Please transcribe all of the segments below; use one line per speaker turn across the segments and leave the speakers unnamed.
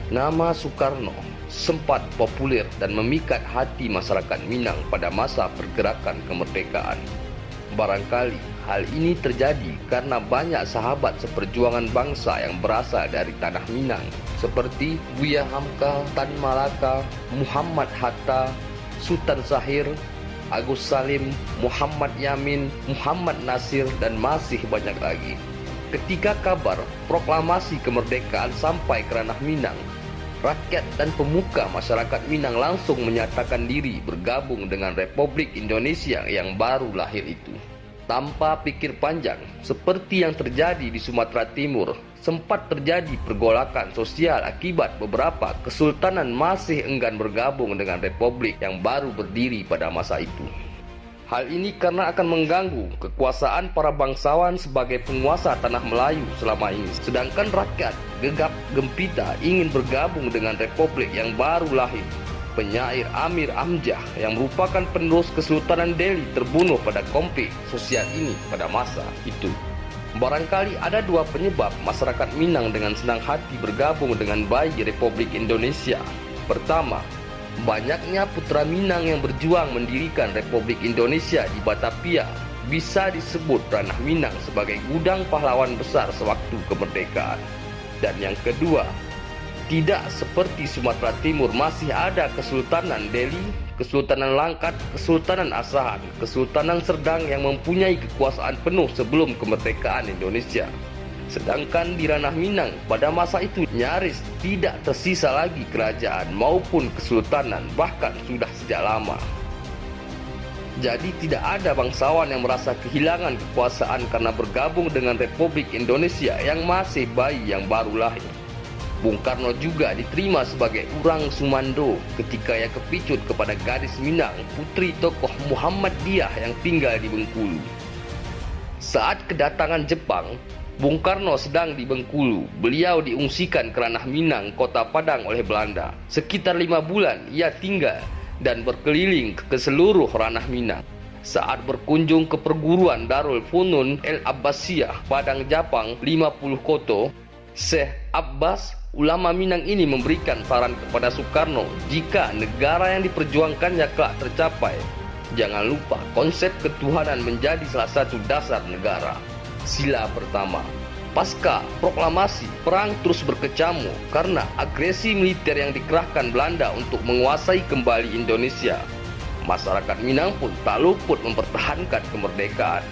Nama Soekarno sempat populer dan memikat hati masyarakat Minang pada masa pergerakan kemerdekaan. Barangkali hal ini terjadi karena banyak sahabat seperjuangan bangsa yang berasal dari tanah Minang seperti Buya Hamka, Tan Malaka, Muhammad Hatta, Sultan Syahir, Agus Salim, Muhammad Yamin, Muhammad Nasir, dan masih banyak lagi. Ketika kabar proklamasi kemerdekaan sampai ke ranah Minang, rakyat dan pemuka masyarakat Minang langsung menyatakan diri bergabung dengan Republik Indonesia yang baru lahir itu. Tanpa pikir panjang, seperti yang terjadi di Sumatera Timur, sempat terjadi pergolakan sosial akibat beberapa kesultanan masih enggan bergabung dengan republik yang baru berdiri pada masa itu. Hal ini karena akan mengganggu kekuasaan para bangsawan sebagai penguasa tanah Melayu selama ini. Sedangkan rakyat gegap gempita ingin bergabung dengan republik yang baru lahir. Penyair Amir Amjah yang merupakan penerus Kesultanan Delhi terbunuh pada konflik sosial ini pada masa itu. Barangkali ada dua penyebab masyarakat Minang dengan senang hati bergabung dengan bayi Republik Indonesia. Pertama, banyaknya putra Minang yang berjuang mendirikan Republik Indonesia di Batavia bisa disebut ranah Minang sebagai gudang pahlawan besar sewaktu kemerdekaan. Dan yang kedua, tidak seperti Sumatera Timur masih ada Kesultanan Delhi, Kesultanan Langkat, Kesultanan Asahan, Kesultanan Serdang yang mempunyai kekuasaan penuh sebelum kemerdekaan Indonesia. Sedangkan di ranah Minang pada masa itu nyaris tidak tersisa lagi kerajaan maupun kesultanan, bahkan sudah sejak lama. Jadi tidak ada bangsawan yang merasa kehilangan kekuasaan karena bergabung dengan Republik Indonesia yang masih bayi yang baru lahir. Bung Karno juga diterima sebagai orang Sumando ketika ia kepicut kepada gadis Minang, putri tokoh Muhammadiyah yang tinggal di Bengkulu. Saat kedatangan Jepang, Bung Karno sedang di Bengkulu. Beliau diungsikan ke ranah Minang, Kota Padang oleh Belanda. Sekitar 5 bulan ia tinggal dan berkeliling ke seluruh ranah Minang. Saat berkunjung ke perguruan Darul Funun El Abbasiyah, Padang Japang 50 Koto, Syekh Abbas, ulama Minang ini memberikan saran kepada Soekarno jika negara yang diperjuangkannya kelak tercapai, jangan lupa konsep ketuhanan menjadi salah satu dasar negara. Sila pertama. Pasca proklamasi, perang terus berkecamuk karena agresi militer yang dikerahkan Belanda untuk menguasai kembali Indonesia. Masyarakat Minang pun tak luput mempertahankan kemerdekaan.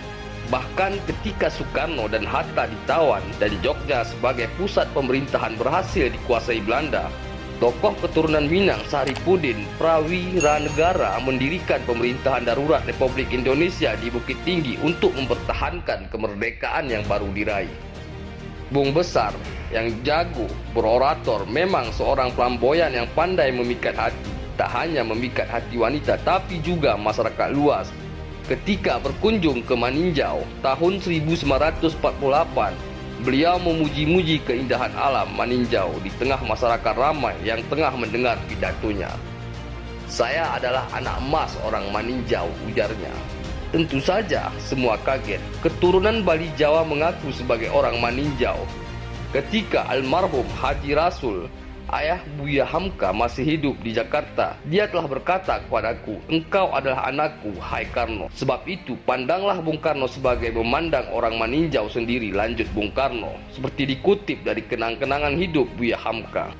Bahkan ketika Soekarno dan Hatta ditawan dari Jogja sebagai pusat pemerintahan berhasil dikuasai Belanda, tokoh keturunan Minang Saripudin Prawiranegara mendirikan pemerintahan darurat Republik Indonesia di Bukit Tinggi untuk mempertahankan kemerdekaan yang baru diraih. Bung Besar yang jago berorator memang seorang flamboyan yang pandai memikat hati. Tak hanya memikat hati wanita tapi juga masyarakat luas. Ketika berkunjung ke Maninjau tahun 1948, beliau memuji-muji keindahan alam Maninjau di tengah masyarakat ramai yang tengah mendengar pidatonya. "Saya adalah anak emas orang Maninjau," ujarnya. Tentu saja semua kaget. Keturunan Bali Jawa mengaku sebagai orang Maninjau. Ketika almarhum Haji Rasul, ayah Buya Hamka, masih hidup di Jakarta, dia telah berkata kepadaku, "Engkau adalah anakku, hai Karno. Sebab itu pandanglah Bung Karno sebagai memandang orang Maninjau sendiri," lanjut Bung Karno, seperti dikutip dari kenang-kenangan hidup Buya Hamka.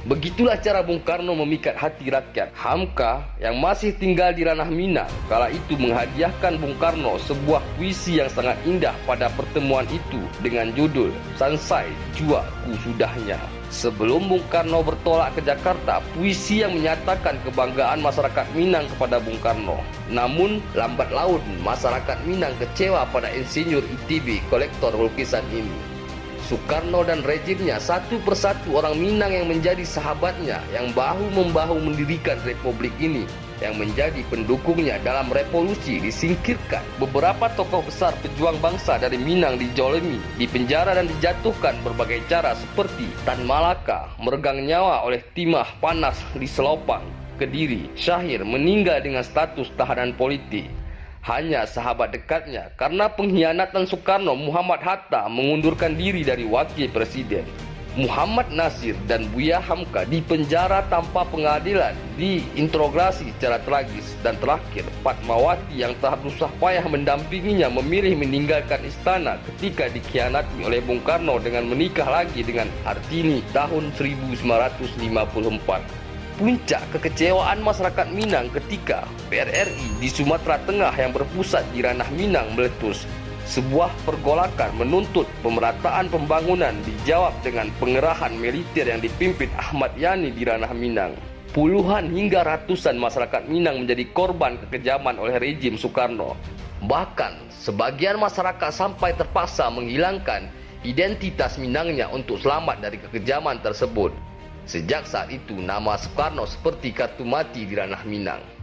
Begitulah cara Bung Karno memikat hati rakyat. Hamka yang masih tinggal di ranah Minang kala itu menghadiahkan Bung Karno sebuah puisi yang sangat indah pada pertemuan itu dengan judul "Sansai Jua Ku Sudahnya". Sebelum Bung Karno bertolak ke Jakarta, puisi yang menyatakan kebanggaan masyarakat Minang kepada Bung Karno. Namun lambat laun masyarakat Minang kecewa pada insinyur ITB, kolektor lukisan ini. Soekarno dan rejimnya satu persatu orang Minang yang menjadi sahabatnya, yang bahu-membahu mendirikan republik ini, yang menjadi pendukungnya dalam revolusi disingkirkan. Beberapa tokoh besar pejuang bangsa dari Minang dijolimi, dipenjara dan dijatuhkan berbagai cara seperti Tan Malaka meregang nyawa oleh timah panas di Selopang, Kediri. Syahir meninggal dengan status tahanan politik. Hanya sahabat dekatnya karena pengkhianatan Soekarno, Muhammad Hatta mengundurkan diri dari wakil presiden. Muhammad Nasir dan Buya Hamka dipenjara tanpa pengadilan, diinterogasi secara tragis, dan terakhir Fatmawati yang telah berusaha payah mendampinginya memilih meninggalkan istana ketika dikhianati oleh Bung Karno dengan menikah lagi dengan Hartini tahun 1954. Puncak kekecewaan masyarakat Minang ketika PRRI di Sumatera Tengah yang berpusat di Ranah Minang meletus. Sebuah pergolakan menuntut pemerataan pembangunan dijawab dengan pengerahan militer yang dipimpin Ahmad Yani di Ranah Minang. Puluhan hingga ratusan masyarakat Minang menjadi korban kekejaman oleh rejim Soekarno. Bahkan sebagian masyarakat sampai terpaksa menghilangkan identitas Minangnya untuk selamat dari kekejaman tersebut. Sejak saat itu nama Soekarno seperti kartu mati di Ranah Minang.